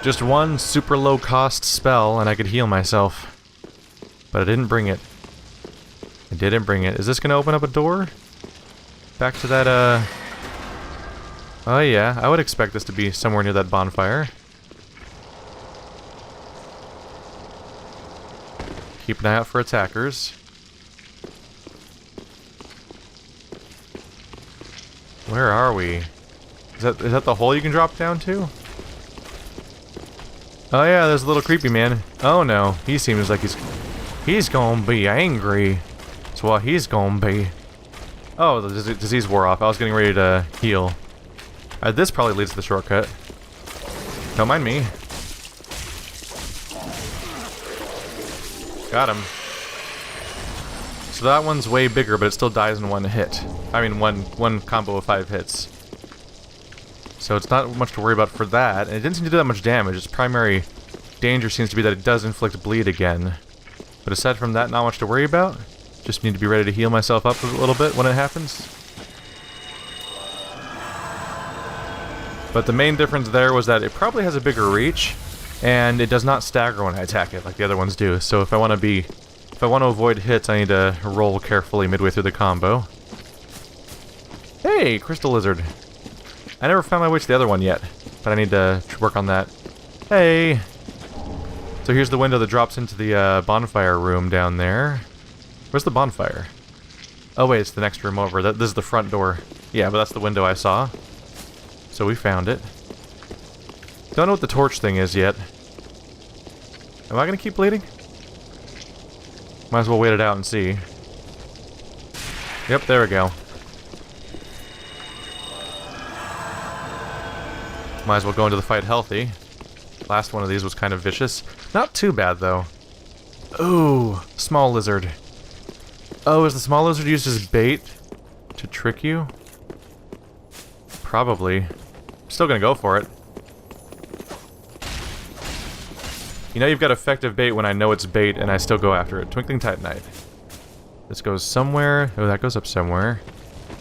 Just one super low cost spell and I could heal myself. But I didn't bring it. I didn't bring it. Is this gonna open up a door? Back to that, oh yeah, I would expect this to be somewhere near that bonfire. Keep an eye out for attackers. Where are we? Is that the hole you can drop down to? Oh yeah, there's a little creepy man. Oh no, he seems like he's gonna be angry. That's what he's gonna be. Oh, the disease wore off. I was getting ready to heal. This probably leads to the shortcut. Don't mind me. Got him. So that one's way bigger, but it still dies in one hit. I mean, one combo of 5 hits. So it's not much to worry about for that. And it didn't seem to do that much damage. Its primary danger seems to be that it does inflict bleed again. But aside from that, not much to worry about. Just need to be ready to heal myself up a little bit when it happens. But the main difference there was that it probably has a bigger reach, and it does not stagger when I attack it like the other ones do. So if I want to avoid hits, I need to roll carefully midway through the combo. Hey, crystal lizard. I never found my way to the other one yet, but I need to work on that. Hey. So here's the window that drops into the bonfire room down there. Where's the bonfire? Oh wait, it's the next room over. This is the front door. Yeah, but that's the window I saw. So we found it. Don't know what the torch thing is yet. Am I gonna keep bleeding? Might as well wait it out and see. Yep, there we go. Might as well go into the fight healthy. Last one of these was kind of vicious. Not too bad, though. Ooh, small lizard. Oh, is the small lizard used as bait to trick you? Probably. Still gonna go for it. You know you've got effective bait when I know it's bait and I still go after it. Twinkling Titanite. This goes somewhere. Oh, that goes up somewhere.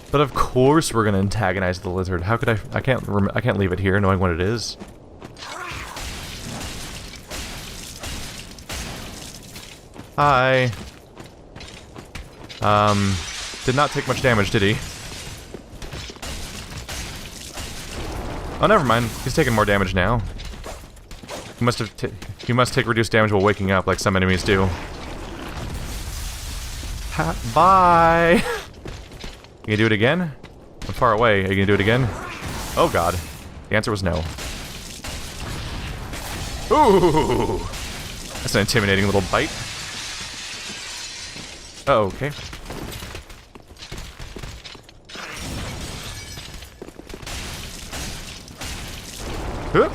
But of course we're gonna antagonize the lizard. How could I can't leave it here knowing what it is. Hi. Did not take much damage, did he? Oh, never mind. He's taking more damage now. He must take reduced damage while waking up, like some enemies do. Bye! You gonna do it again? I'm far away. Are you gonna do it again? Oh god. The answer was no. Ooh! That's an intimidating little bite. Oh, okay. Hup.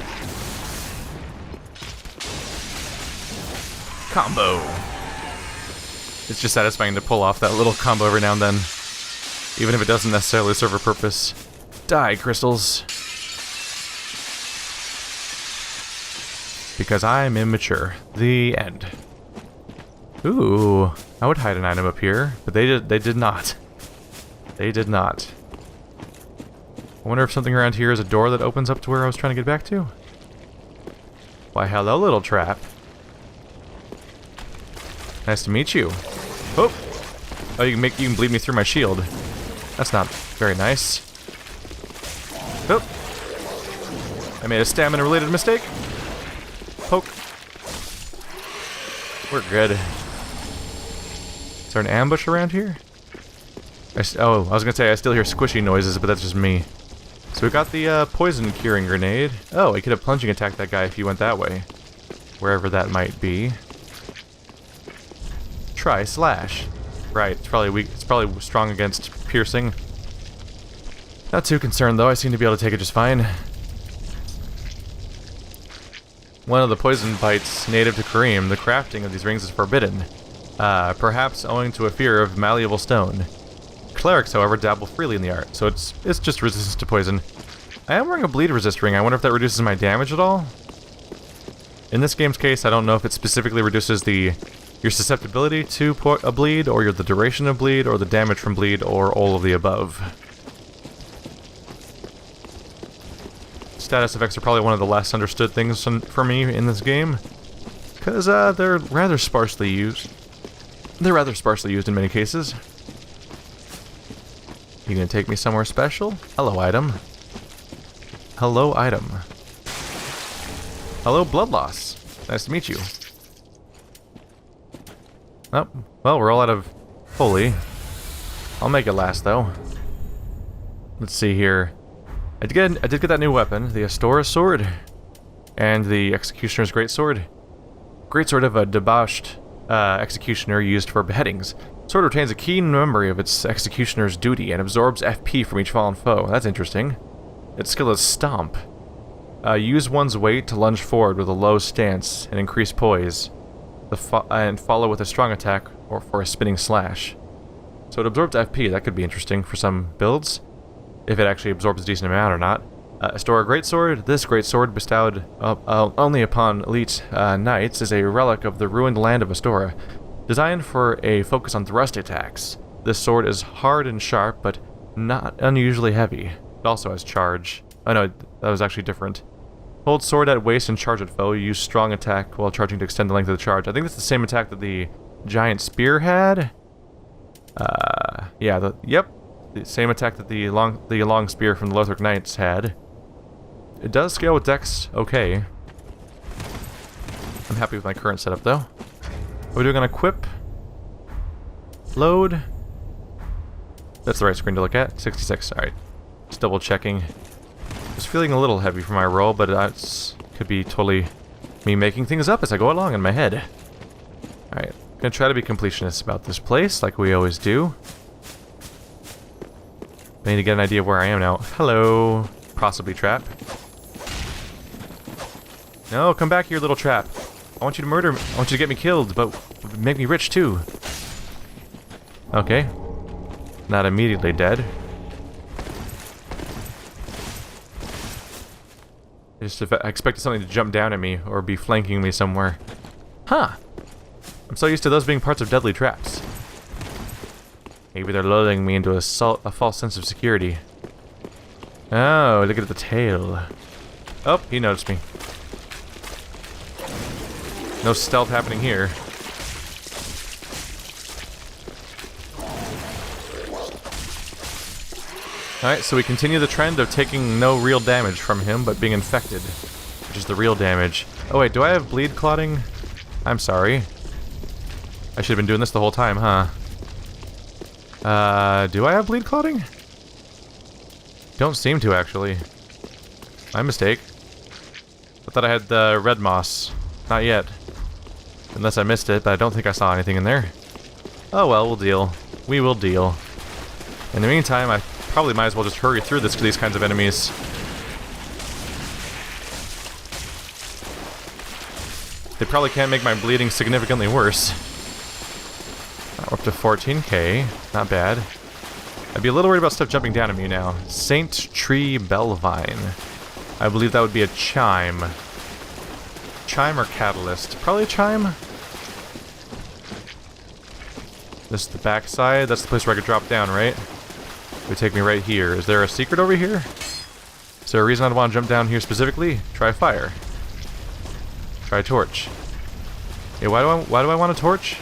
Combo. It's just satisfying to pull off that little combo every now and then. Even if it doesn't necessarily serve a purpose. Die, crystals. Because I'm immature. The end. Ooh, I would hide an item up here, but they did not. They did not. I wonder if something around here is a door that opens up to where I was trying to get back to? Why, hello, little trap. Nice to meet you. Oh! Oh, you can bleed me through my shield. That's not very nice. Oh! I made a stamina-related mistake. Poke. We're good. Is there an ambush around here? Oh, I was gonna say I still hear squishy noises, but that's just me. So we got the poison curing grenade. Oh, I could have plunging attacked that guy if he went that way. Wherever that might be. Try slash. Right, it's probably weak. It's probably strong against piercing. Not too concerned though. I seem to be able to take it just fine. One of the poison bites native to Kareem, the crafting of these rings is forbidden. Perhaps owing to a fear of malleable stone. Clerics, however, dabble freely in the art, so it's just resistance to poison. I am wearing a bleed resist ring. I wonder if that reduces my damage at all? In this game's case, I don't know if it specifically reduces your susceptibility to a bleed, or the duration of bleed, or the damage from bleed, or all of the above. status effects are probably one of the less understood things for me in this game. Because they're rather sparsely used. They're rather sparsely used in many cases. You gonna take me somewhere special? Hello, item. Hello, item. Hello, blood loss. Nice to meet you. Oh, well, we're all out of holy. I'll make it last, though. Let's see here. I did get that new weapon, the Astora sword, and the Executioner's Greatsword. Greatsword of a debauched executioner used for beheadings. Sword retains a keen memory of its executioner's duty and absorbs FP from each fallen foe. That's interesting. Its skill is Stomp. Use one's weight to lunge forward with a low stance and increase poise, and follow with a strong attack or for a spinning slash. So it absorbs FP. That could be interesting for some builds, if it actually absorbs a decent amount or not. Astora Greatsword. This greatsword, bestowed only upon elite knights, is a relic of the ruined land of Astora. Designed for a focus on thrust attacks, this sword is hard and sharp, but not unusually heavy. It also has charge. Oh no, that was actually different. Hold sword at waist and charge at foe. Use strong attack while charging to extend the length of the charge. I think that's the same attack that the giant spear had. Yeah, yep. The same attack that the long spear from the Lothric Knights had. It does scale with dex okay. I'm happy with my current setup though. Are we doing an equip? Load? That's the right screen to look at. 66, alright. Just double checking. Just feeling a little heavy for my roll, but that's could be totally me making things up as I go along in my head. Alright, gonna try to be completionist about this place, like we always do. I need to get an idea of where I am now. Hello, possibly trap. No, come back here, little trap. I want you to murder me. I want you to get me killed, but make me rich too. Okay. Not immediately dead. I expected something to jump down at me or be flanking me somewhere. Huh. I'm so used to those being parts of deadly traps. Maybe they're lulling me into a false sense of security. Oh, look at the tail. Oh, he noticed me. No stealth happening here. Alright, so we continue the trend of taking no real damage from him, but being infected, which is the real damage. Oh wait, do I have bleed clotting? I'm sorry. I should have been doing this the whole time, huh? Do I have bleed clotting? Don't seem to, actually. My mistake. I thought I had the red moss. Not yet. Unless I missed it, but I don't think I saw anything in there. Oh well, we'll deal. We will deal. In the meantime, I probably might as well just hurry through these kinds of enemies. They probably can't make my bleeding significantly worse. Up to 14k. Not bad. I'd be a little worried about stuff jumping down at me now. Saint Tree Bellvine. I believe that would be a chime. Chime or catalyst? Probably a chime. This is the backside. That's the place where I could drop down, right? It would take me right here. Is there a secret over here? Is there a reason I'd want to jump down here specifically? Try fire. Try torch. Yeah, why do I want a torch?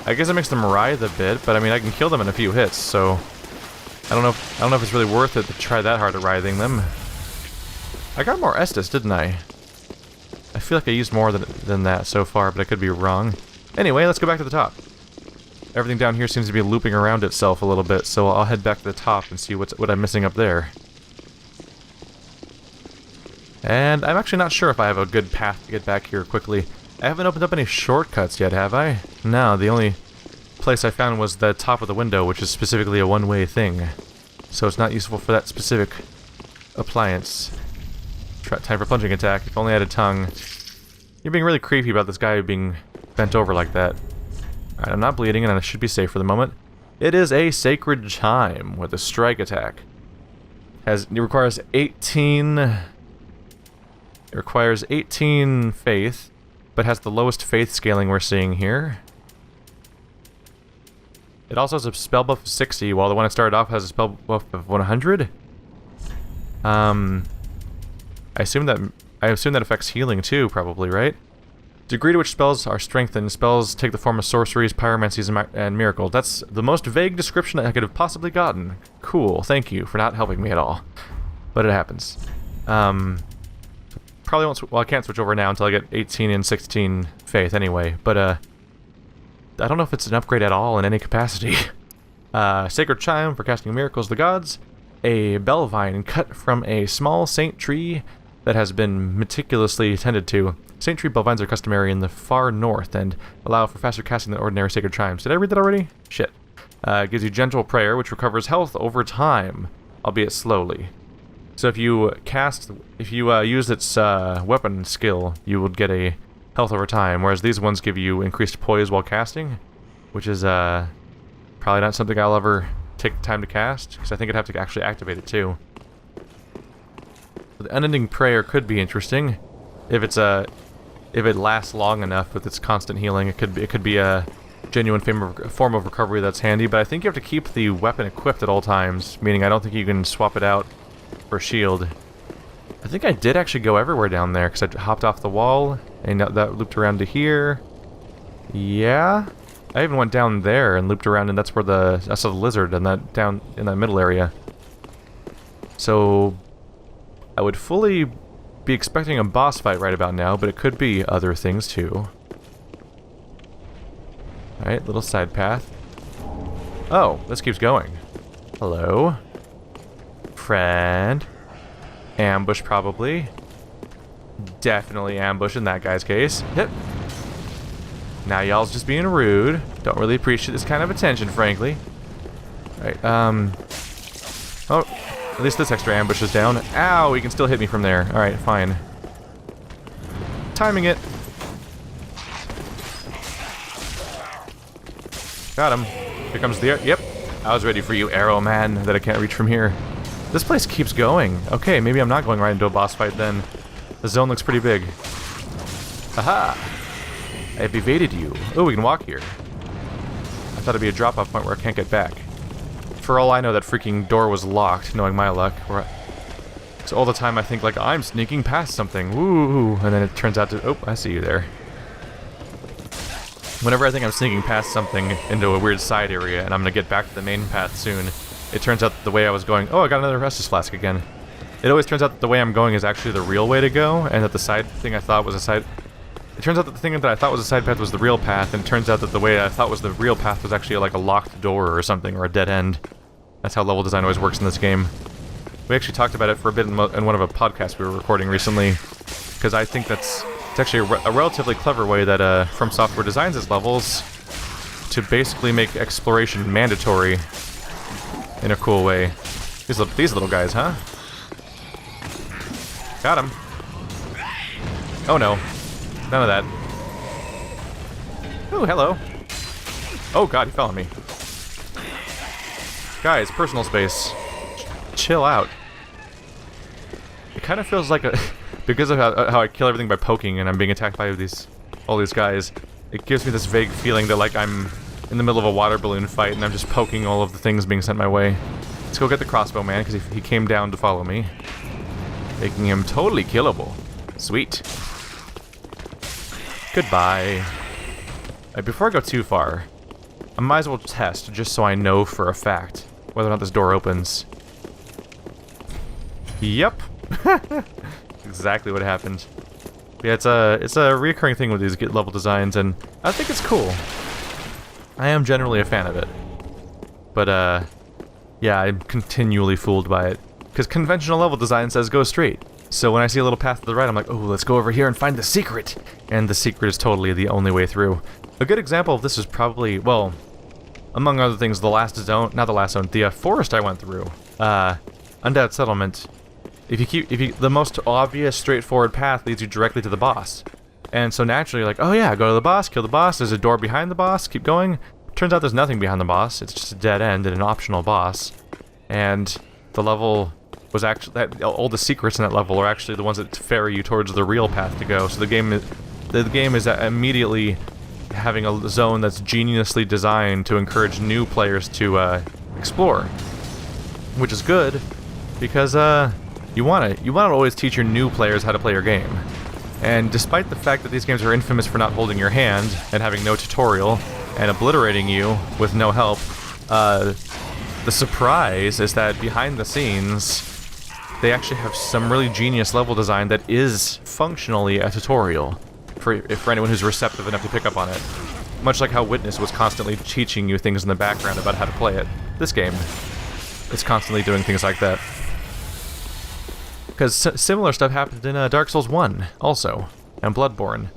I guess it makes them writhe a bit, but I mean I can kill them in a few hits, so I don't know if it's really worth it to try that hard at writhing them. I got more Estus, didn't I? I feel like I used more than that so far, but I could be wrong. Anyway, let's go back to the top. Everything down here seems to be looping around itself a little bit, so I'll head back to the top and see what I'm missing up there. And I'm actually not sure if I have a good path to get back here quickly. I haven't opened up any shortcuts yet, have I? No, the only place I found was the top of the window, which is specifically a one-way thing. So it's not useful for that specific appliance. Time for plunging attack. If only I had a tongue. You're being really creepy about this guy being bent over like that. Alright, I'm not bleeding and I should be safe for the moment. It is a sacred chime with a strike attack. It requires 18... It requires 18 faith, but has the lowest faith scaling we're seeing here. It also has a spell buff of 60, while the one I started off has a spell buff of 100. I assume that affects healing too, probably, right? Degree to which spells are strengthened. Spells take the form of sorceries, pyromancies, and miracles. That's the most vague description I could have possibly gotten. Cool, thank you for not helping me at all. But it happens. Probably won't. Well, I can't switch over now until I get 18 and 16 faith anyway. But I don't know if it's an upgrade at all in any capacity. Sacred chime for casting miracles of the gods. A Bellvine cut from a small saint tree that has been meticulously tended to. Saint tree Bellvines are customary in the far north and allow for faster casting than ordinary sacred chimes. Did I read that already? Shit. Gives you gentle prayer, which recovers health over time, albeit slowly. So if you use its weapon skill, you would get a health over time, whereas these ones give you increased poise while casting, which is probably not something I'll ever take the time to cast, because I think I'd have to actually activate it too. The unending prayer could be interesting if it lasts long enough with its constant healing. It could be a genuine form of recovery that's handy, but I think you have to keep the weapon equipped at all times, meaning I don't think you can swap it out for a shield. I think I did actually go everywhere down there, because I hopped off the wall, and that looped around to here. Yeah? I even went down there and looped around, and that's where I saw the lizard, and that down in that middle area. So I would fully be expecting a boss fight right about now, but it could be other things too. Alright, little side path. Oh, this keeps going. Hello. Friend. Ambush, probably. Definitely ambush in that guy's case. Yep. Now y'all's just being rude. Don't really appreciate this kind of attention, frankly. Alright, oh, at least this extra ambush is down. Ow, he can still hit me from there. Alright, fine. Timing it. Got him. Here comes the... Yep. I was ready for you, arrow man, that I can't reach from here. This place keeps going. Okay, maybe I'm not going right into a boss fight then. The zone looks pretty big. Aha! I've evaded you. Oh, we can walk here. I thought it'd be a drop-off point where I can't get back. For all I know, that freaking door was locked, knowing my luck. So all the time I think, like, I'm sneaking past something. Woo! And then it turns out to... Oh, I see you there. Whenever I think I'm sneaking past something into a weird side area and I'm gonna get back to the main path soon, it turns out that the way I was going... Oh, I got another Restus Flask again. It always turns out that the way I'm going is actually the real way to go, and that the side thing I thought was a side... It turns out that the thing that I thought was a side path was the real path, and it turns out that the way I thought was the real path was actually like a locked door or something, or a dead end. That's how level design always works in this game. We actually talked about it for a bit in one of a podcast we were recording recently, because I think it's actually a relatively clever way that From Software designs its levels to basically make exploration mandatory in a cool way. These little guys, huh? Got him. Oh no. None of that. Oh, hello. Oh god, he fell on me. Guys, personal space. Chill out. It kind of feels like a... because of how I kill everything by poking and I'm being attacked by all these guys, it gives me this vague feeling that like I'm in the middle of a water balloon fight and I'm just poking all of the things being sent my way. Let's go get the crossbow man, because he came down to follow me. Making him totally killable. Sweet. Goodbye. Right, before I go too far, I might as well test, just so I know for a fact, whether or not this door opens. Yep. Exactly what happened. Yeah, it's a reoccurring thing with these level designs, and I think it's cool. I am generally a fan of it. But, yeah, I'm continually fooled by it. Because conventional level design says go straight. So when I see a little path to the right, I'm like, oh, let's go over here and find the secret! And the secret is totally the only way through. A good example of this is probably, well, among other things, the forest I went through. Undead Settlement. The most obvious, straightforward path leads you directly to the boss. And so naturally you're like, oh yeah, go to the boss, kill the boss, there's a door behind the boss, keep going. Turns out there's nothing behind the boss, it's just a dead end and an optional boss. And the level was actually, all the secrets in that level are actually the ones that ferry you towards the real path to go. So the game is immediately having a zone that's geniusly designed to encourage new players to explore. Which is good, because You want to always teach your new players how to play your game. And despite the fact that these games are infamous for not holding your hand and having no tutorial and obliterating you with no help, the surprise is that behind the scenes, they actually have some really genius level design that is functionally a tutorial for anyone who's receptive enough to pick up on it. Much like how Witness was constantly teaching you things in the background about how to play it. This game is constantly doing things like that. Because similar stuff happened in Dark Souls 1, also, and Bloodborne.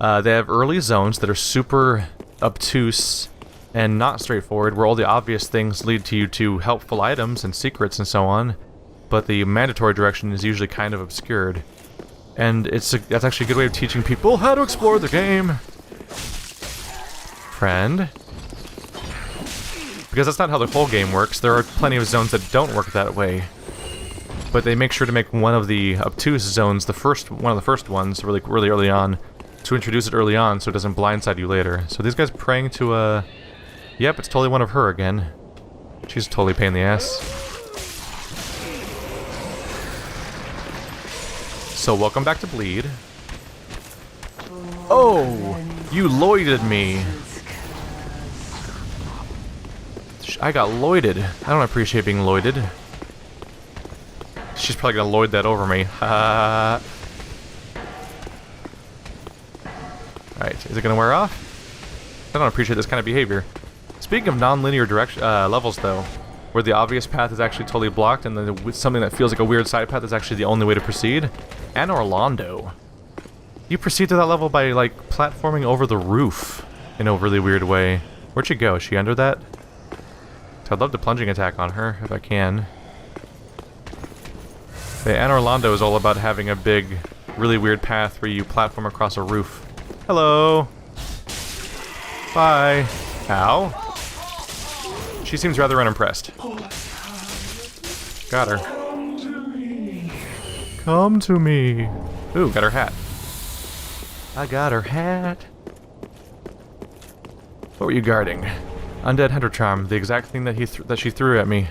They have early zones that are super obtuse and not straightforward, where all the obvious things lead to you to helpful items and secrets and so on, but the mandatory direction is usually kind of obscured. And that's actually a good way of teaching people how to explore the game. Friend? Because that's not how the whole game works. There are plenty of zones that don't work that way. But they make sure to make one of the obtuse zones one of the first ones really early on, to introduce it early on so it doesn't blindside you later. So these guys praying to yep, it's totally one of her again. She's totally a pain in the ass. So welcome back to Bleed. Oh, you loided me. I got loided. I don't appreciate being loided. She's probably gonna loid that over me. Alright, is it gonna wear off? I don't appreciate this kind of behavior. Speaking of non-linear direction levels, though, where the obvious path is actually totally blocked, and then something that feels like a weird side path is actually the only way to proceed. And Orlando. You proceed to that level by, like, platforming over the roof in a really weird way. Where'd she go? Is she under that? I'd love to plunging attack on her, if I can. The Anne Orlando is all about having a big, really weird path where you platform across a roof. Hello! Bye! Ow! She seems rather unimpressed. Got her. Come to me! Ooh, got her hat. I got her hat. What were you guarding? Undead Hunter Charm, the exact thing that she threw at me.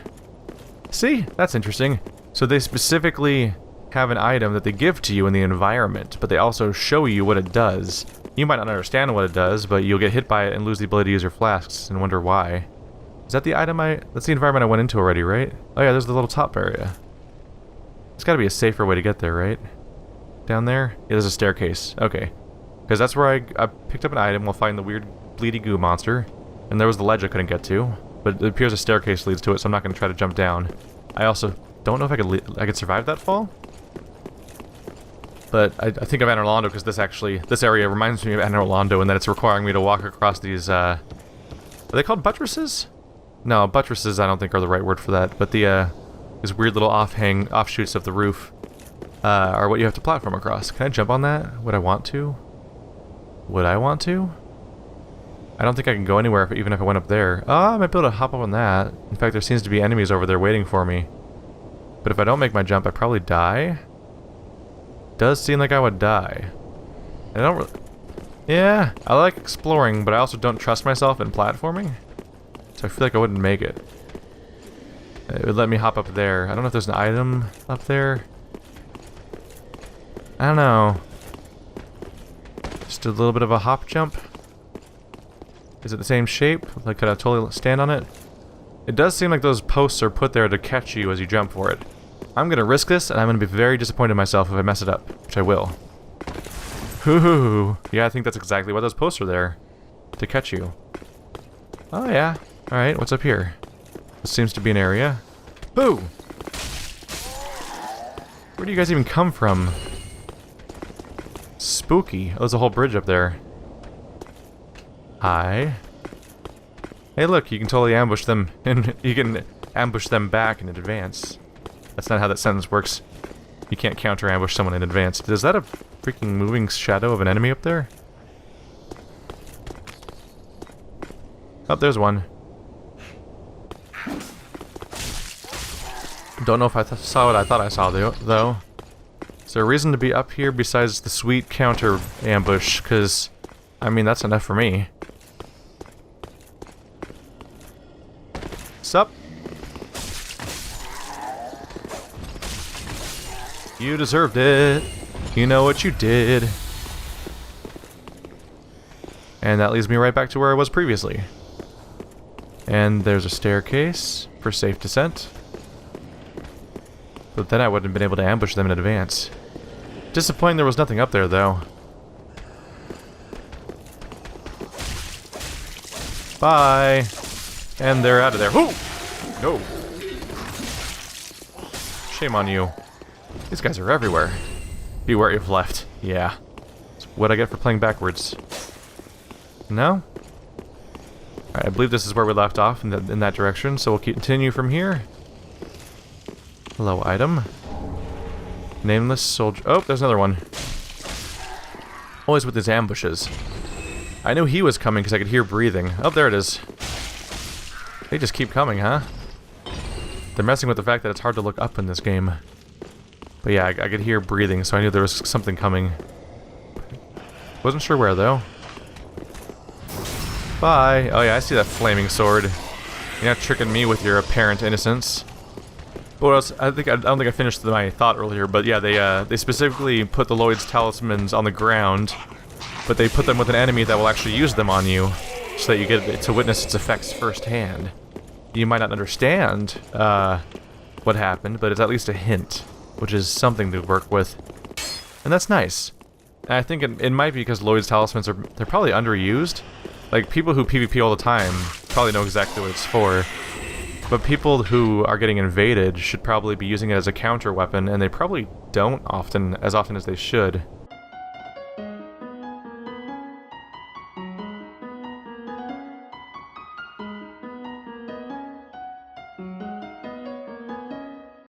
See? That's interesting. So they specifically have an item that they give to you in the environment, but they also show you what it does. You might not understand what it does, but you'll get hit by it and lose the ability to use your flasks and wonder why. Is that the item that's the environment I went into already, right? Oh yeah, there's the little top area. There's gotta be a safer way to get there, right? Down there? Yeah, there's a staircase. Okay. Because that's where I picked up an item while fighting the weird bleedy goo monster. And there was the ledge I couldn't get to. But it appears a staircase leads to it, so I'm not going to try to jump down. I also don't know if I could survive that fall. But I think of Anne Orlando because this area reminds me of Anne Orlando in that it's requiring me to walk across these, are they called buttresses? No, buttresses I don't think are the right word for that. But these weird little offshoots of the roof are what you have to platform across. Can I jump on that? Would I want to? Would I want to? I don't think I can go anywhere even if I went up there. Oh, I might be able to hop up on that. In fact, there seems to be enemies over there waiting for me. But if I don't make my jump, I probably die. Does seem like I would die. I don't really... Yeah, I like exploring, but I also don't trust myself in platforming. So I feel like I wouldn't make it. It would let me hop up there. I don't know if there's an item up there. I don't know. Just a little bit of a hop jump. Is it the same shape? Like, could I totally stand on it? It does seem like those posts are put there to catch you as you jump for it. I'm gonna risk this, and I'm gonna be very disappointed in myself if I mess it up, which I will. Hoo-hoo-hoo. Yeah, I think that's exactly why those posts are there. To catch you. Oh, yeah. Alright, what's up here? This seems to be an area. Boo! Where do you guys even come from? Spooky. Oh, there's a whole bridge up there. Hi. Hey look, you can totally ambush them, and you can ambush them back in advance. That's not how that sentence works. You can't counter-ambush someone in advance. Is that a freaking moving shadow of an enemy up there? Oh, there's one. Don't know if I saw what I thought I saw, though. Is there a reason to be up here besides the sweet counter-ambush? Because, I mean, that's enough for me. Sup? You deserved it. You know what you did. And that leads me right back to where I was previously. And there's a staircase for safe descent. But then I wouldn't have been able to ambush them in advance. Disappointing there was nothing up there, though. Bye! And they're out of there. Whoo! No! Shame on you. These guys are everywhere. Be where you've left. Yeah. That's what I get for playing backwards. No? Alright, I believe this is where we left off, in that direction, so we'll continue from here. Hello, item. Nameless soldier. Oh, there's another one. Always with his ambushes. I knew he was coming because I could hear breathing. Oh, there it is. They just keep coming, huh? They're messing with the fact that it's hard to look up in this game. But yeah, I could hear breathing, so I knew there was something coming. Wasn't sure where, though. Bye! Oh yeah, I see that flaming sword. You're not tricking me with your apparent innocence. But what else? I don't think I finished my thought earlier, but yeah, they specifically put the Lloyd's talismans on the ground, but they put them with an enemy that will actually use them on you, so that you get to witness its effects firsthand. You might not understand what happened, but it's at least a hint, which is something to work with. And that's nice. And I think it might be because Lloyd's talismans they're probably underused. Like, people who PvP all the time probably know exactly what it's for. But people who are getting invaded should probably be using it as a counter weapon, and they probably don't as often as they should.